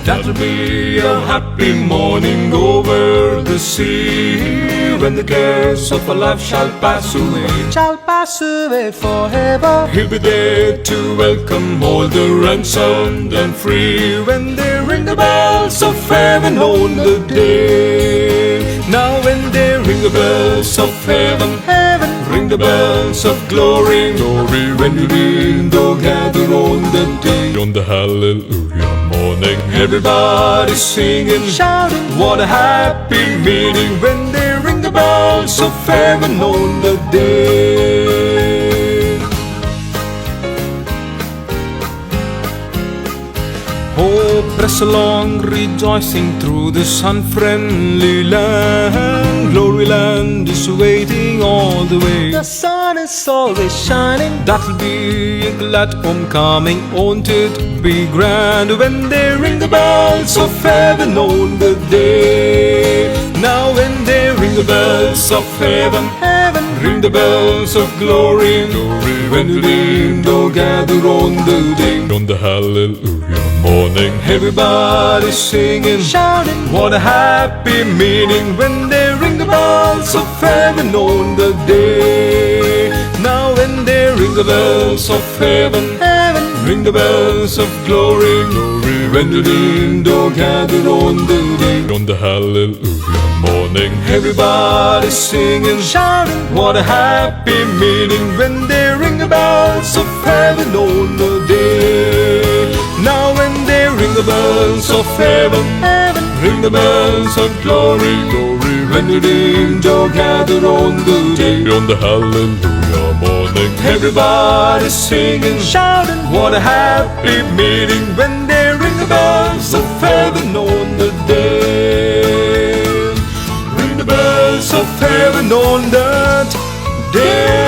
That'll be a happy morning over the sea, when the cares of our life shall pass away forever. He'll be there to welcome all the ransomed and free, when they ring the bells of heaven on the day. Now when they ring the bells of heaven, ring the bells of glory, when the redeemed all gather on the day. On the hallelujah morning, everybody's singing, shouting, what a happy meeting, when they ring the bells of heaven on the day. Oh, press along, rejoicing through this unfriendly land. Glory land is waiting all the way. The sun is always shining. That'll be a glad homecoming, won't it be grand, when they ring the bells of heaven on the day. Now when they ring the bells of heaven, ring the bells of glory, when the redeemed all gather on the day. On the hallelujah morning, everybody's singing, shouting, what a happy meeting, when they ring the bells of heaven on the day. Now when they ring the bells of heaven, ring the bells of glory, when the redeemed all gather on the day. On the hallelujah morning, everybody's singing, shouting, what a happy meeting, when they ring the bells of heaven on the day. Now when they ring the bells of heaven, ring the bells of glory, when the redeemed all gather on the day. On the hallelujah morning, everybody's singing, shouting, what a happy meeting, when they ring the bells of heaven on the day. Ring the bells of heaven on that day.